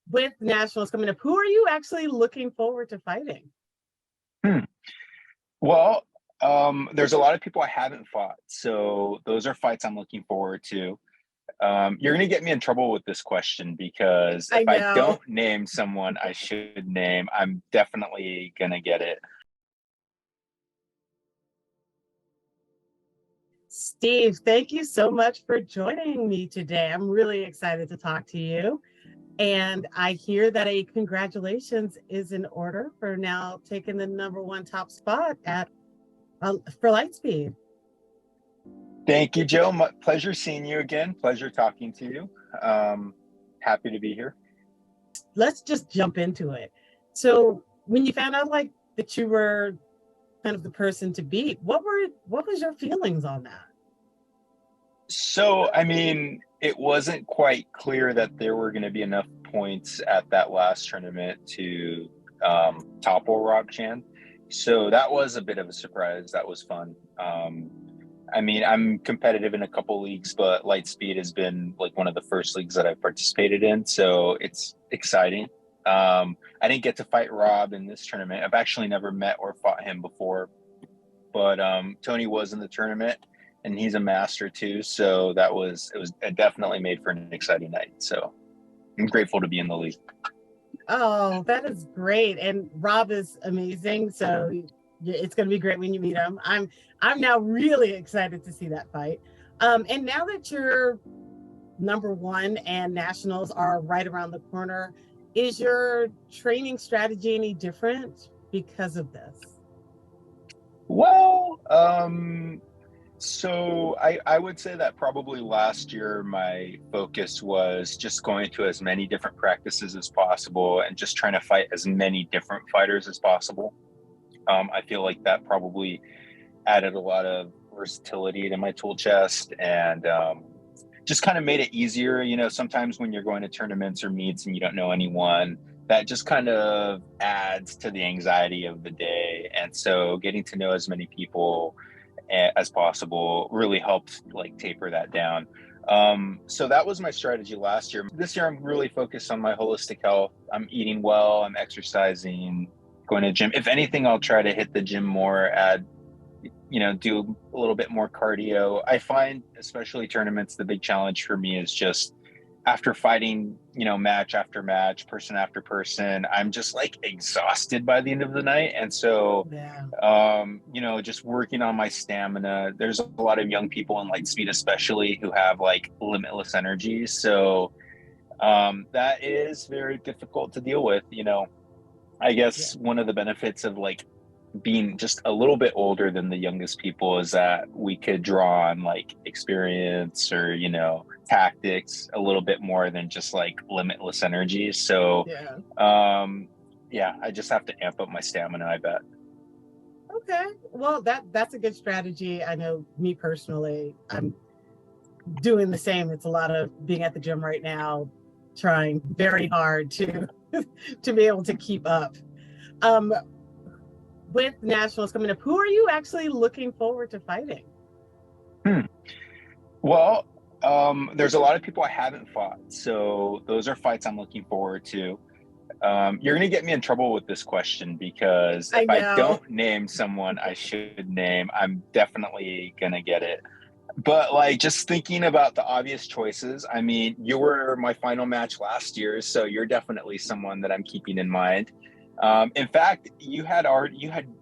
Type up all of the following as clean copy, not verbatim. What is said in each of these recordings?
with nationals coming up, who are you actually looking forward to fighting? Hmm. Well, there's a lot of people I haven't fought, so those are fights I'm looking forward to. You're going to get me in trouble with this question because if I I know. don't name someone I should name, I'm definitely going to get it. Steve, thank you so much for joining me today. I'm really excited to talk to you. And I hear that a congratulations is in order for now taking the #1 top spot at for Lightspeed. Thank you, Joe. My pleasure seeing you again. Pleasure talking to you. Happy to be here. Let's just jump into it. So when you found out like that you were kind of the person to beat, what was your feelings on that? So, I mean, it wasn't quite clear that there were going to be enough points at that last tournament to topple Rob Chan. So that was a bit of a surprise. That was fun. I mean, I'm competitive in a couple leagues, but Lightspeed has been like one of the first leagues that I've participated in. So it's exciting. I didn't get to fight Rob in this tournament. I've actually never met or fought him before, but Tony was in the tournament and he's a master too. So it definitely made for an exciting night. So I'm grateful to be in the league. Oh, that is great. And Rob is amazing. So it's going to be great when you meet him. I'm now really excited to see that fight. And now that you're #1 and nationals are right around the corner, is your training strategy any different because of this? Well, so I would say that probably last year my focus was just going to as many different practices as possible and just trying to fight as many different fighters as possible. I feel like that probably added a lot of versatility to my tool chest and just kind of made it easier. You know, sometimes when you're going to tournaments or meets and you don't know anyone, that just kind of adds to the anxiety of the day. And so getting to know as many people as possible really helped like taper that down. So that was my strategy last year. This year, I'm really focused on my holistic health. I'm eating well, I'm exercising, going to the gym. If anything, I'll try to hit the gym more, do a little bit more cardio. I find, especially tournaments, the big challenge for me is just after fighting, match after match, person after person, I'm just like exhausted by the end of the night. And so, Yeah. just working on my stamina. There's a lot of young people in Lightspeed, especially, who have like limitless energy. So that is very difficult to deal with. I Yeah. guess one of the benefits of like being just a little bit older than the youngest people is that we could draw on like experience or tactics a little bit more than just like limitless energy. So Yeah. yeah, I just have to amp up my stamina, I bet. Okay. Well, that's a good strategy. I know me personally, I'm doing the same. It's a lot of being at the gym right now, trying very hard to to be able to keep up. Um, with nationals coming up, who are you actually looking forward to fighting? Hmm. Well, there's a lot of people I haven't fought, so those are fights I'm looking forward to. You're going to get me in trouble with this question because if I I know. don't name someone I should name, I'm definitely going to get it. But like just thinking about the obvious choices, I mean, you were my final match last year, so you're definitely someone that I'm keeping in mind. In fact, you had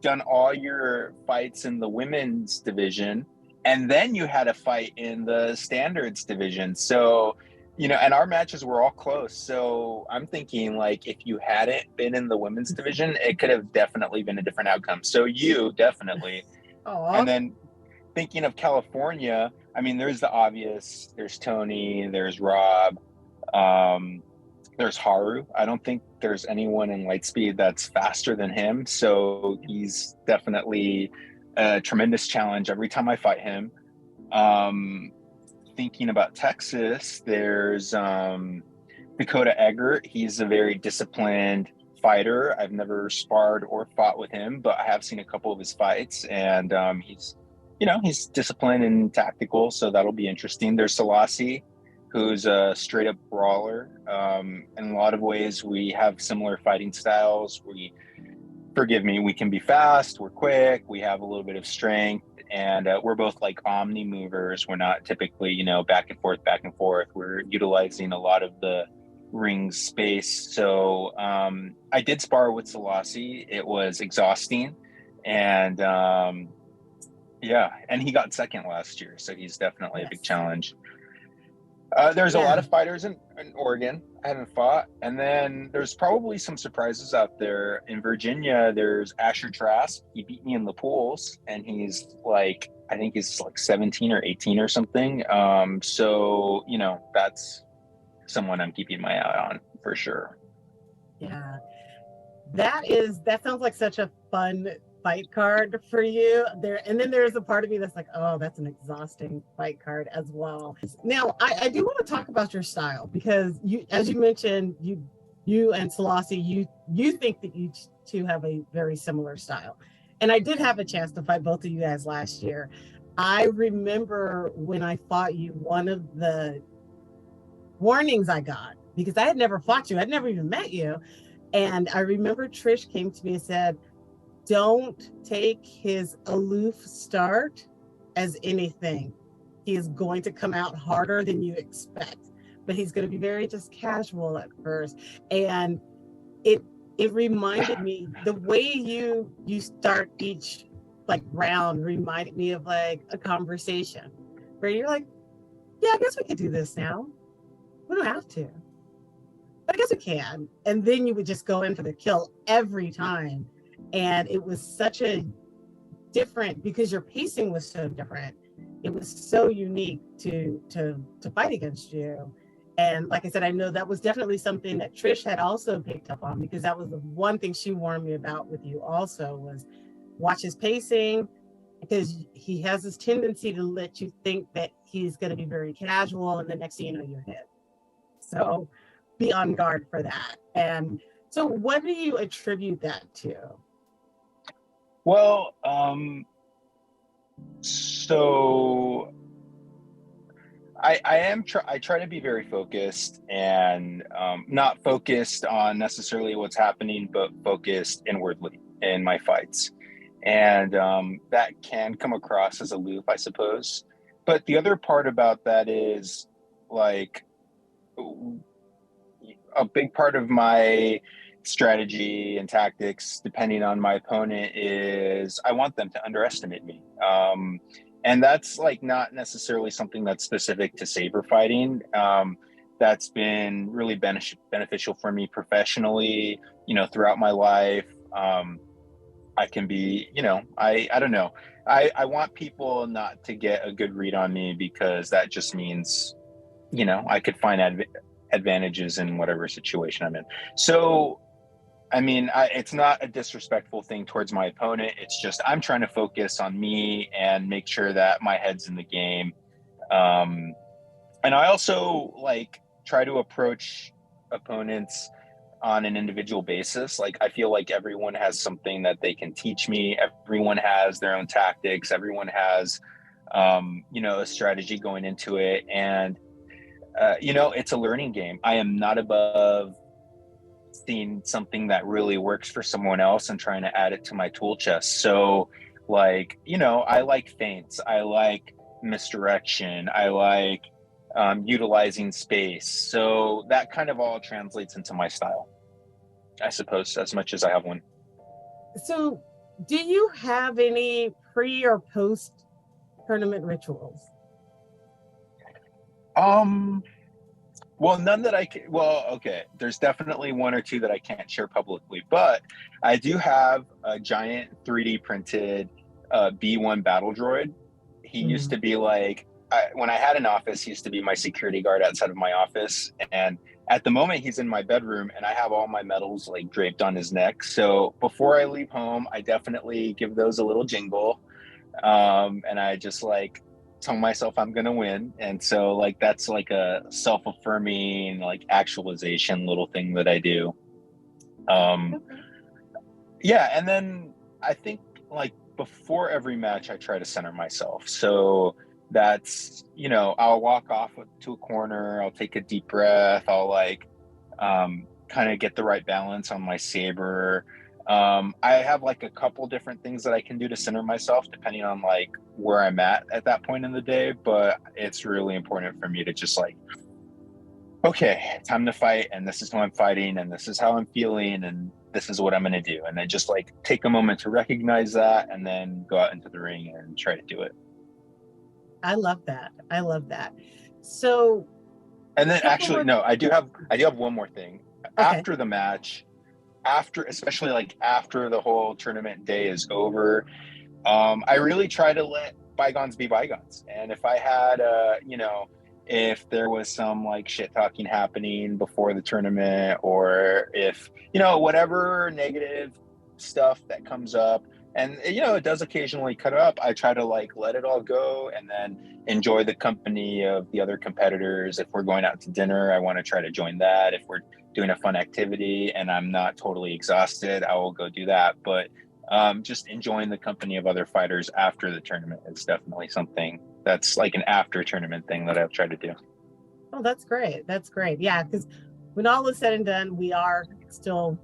done all your fights in the women's division, and then you had a fight in the standards division. So, and our matches were all close. So I'm thinking like if you hadn't been in the women's division, it could have definitely been a different outcome. So you definitely, and Oh, then thinking of California, I mean, there's the obvious. There's Tony. There's Rob. Um, there's Haru. I don't think there's anyone in Lightspeed that's faster than him. So he's definitely a tremendous challenge every time I fight him. Um, Thinking about Texas, there's Dakota Eggert. He's a very disciplined fighter. I've never sparred or fought with him, but I have seen a couple of his fights, and he's disciplined and tactical, so that'll be interesting. There's Selassie. who's a straight up brawler. In a lot of ways, we have similar fighting styles. Forgive me, we can be fast, we're quick, we have a little bit of strength, and we're both like omni movers. We're not typically, back and forth, back and forth. We're utilizing a lot of the ring space. So I did spar with Selassie. It was exhausting. And yeah, and he got second last year. So he's definitely a big challenge. There's a lot of fighters in Oregon I haven't fought. And then there's probably some surprises out there. In Virginia, there's Asher Trask. He beat me in the pools, and he's like, I think he's like 17 or 18 or something. So, that's someone I'm keeping my eye on for sure. Yeah. That sounds like such a fun fight card for you there. And then there's a part of me that's like, oh, that's an exhausting fight card as well. Now I do want to talk about your style, because you, as you mentioned, you and Selassie, you think that you two have a very similar style. And I did have a chance to fight both of you guys last year. I remember when I fought you, one of the warnings I got, because I had never fought you, I'd never even met you. And I remember Trish came to me and said, don't take his aloof start as anything. He is going to come out harder than you expect, but he's going to be very just casual at first. And it reminded me, the way you start each like round reminded me of like a conversation where you're like, yeah, I guess we could do this now. We don't have to. I guess we can. And then you would just go in for the kill every time. And it was such a different, because your pacing was so different. It was so unique to fight against you. And like I said, I know that was definitely something that Trish had also picked up on, because that was the one thing she warned me about with you also, was watch his pacing, because he has this tendency to let you think that he's going to be very casual, and the next thing you know, you're hit. So be on guard for that. And so what do you attribute that to? Well, so I try to be very focused, and not focused on necessarily what's happening, but focused inwardly in my fights. And that can come across as aloof, I suppose. But the other part about that is, like, a big part of my strategy and tactics, depending on my opponent, is I want them to underestimate me. And that's like not necessarily something that's specific to saber fighting. That's been really beneficial for me professionally, throughout my life. I can be, I don't know. I want people not to get a good read on me, because that just means, I could find advantages in whatever situation I'm in. So, I mean, it's not a disrespectful thing towards my opponent. It's just I'm trying to focus on me and make sure that my head's in the game. And I also try to approach opponents on an individual basis. Like, I feel like everyone has something that they can teach me. Everyone has their own tactics. Everyone has, a strategy going into it. And, it's a learning game. I am not above seeing something that really works for someone else and trying to add it to my tool chest. So, I like feints. I like misdirection. I like utilizing space. So that kind of all translates into my style, I suppose, as much as I have one. So do you have any pre or post tournament rituals? Well, none that I can. Well, okay. There's definitely one or two that I can't share publicly, but I do have a giant 3D printed B1 battle droid. He used to be when I had an office, he used to be my security guard outside of my office. And at the moment, he's in my bedroom, and I have all my medals draped on his neck. So before I leave home, I definitely give those a little jingle, and I just tell myself I'm gonna win. And so that's a self-affirming actualization little thing that I do. Yeah, and then I think before every match I try to center myself. So that's, I'll walk off to a corner, I'll take a deep breath, I'll like kind of get the right balance on my saber. I have like a couple different things that I can do to center myself depending on like where I'm at that point in the day, but it's really important for me to just like, okay, time to fight, and this is who I'm fighting, and this is how I'm feeling, and this is what I'm going to do. And then just like take a moment to recognize that and then go out into the ring and try to do it. I love that. I love that. So, And then actually, no, I do have one more thing. okay. After the match, especially like after the whole tournament day is over, I really try to let bygones be bygones. And if I had, if there was some like shit talking happening before the tournament, or if, whatever negative stuff that comes up, and, it does occasionally cut up, I try to like let it all go and then enjoy the company of the other competitors. If we're going out to dinner, I want to try to join that. If we're doing a fun activity and I'm not totally exhausted, I will go do that. But just enjoying the company of other fighters after the tournament is definitely something that's like an after tournament thing that I've tried to do. Oh, that's great. That's great. Yeah, because when all is said and done, we are still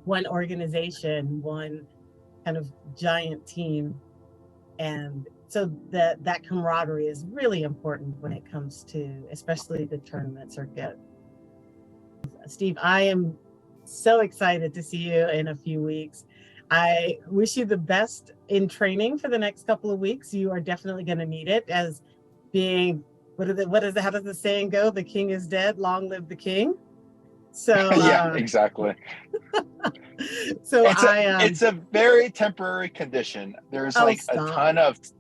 one organization, one kind of giant team. And so that camaraderie is really important when it comes to, especially the tournament circuit. Steve, I am so excited to see you in a few weeks. I wish you the best in training for the next couple of weeks. You are definitely going to need it, as being, how does the saying go? The king is dead, long live the king. So yeah, exactly. So it's a very temporary condition. There's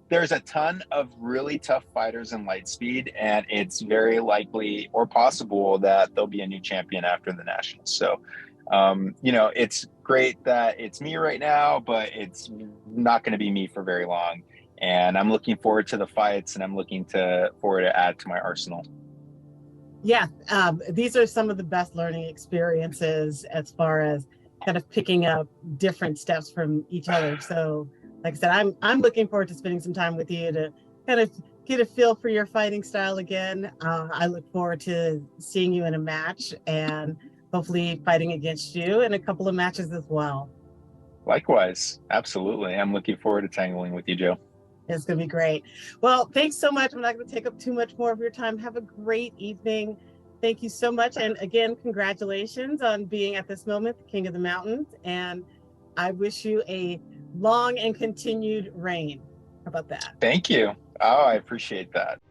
there's a ton of really tough fighters in Lightspeed, and it's very likely or possible that there'll be a new champion after the Nationals. So, it's great that it's me right now, but it's not going to be me for very long. And I'm looking forward to the fights, and I'm looking forward to add to my arsenal. Yeah, these are some of the best learning experiences as far as kind of picking up different steps from each other. So, like I said, I'm looking forward to spending some time with you to kind of get a feel for your fighting style again. I look forward to seeing you in a match and hopefully fighting against you in a couple of matches as well. Likewise, absolutely. I'm looking forward to tangling with you, Joe. It's going to be great. Well, thanks so much. I'm not going to take up too much more of your time. Have a great evening. Thank you so much. And again, congratulations on being at this moment, the King of the Mountains. And I wish you a long and continued reign. How about that? Thank you. Oh, I appreciate that.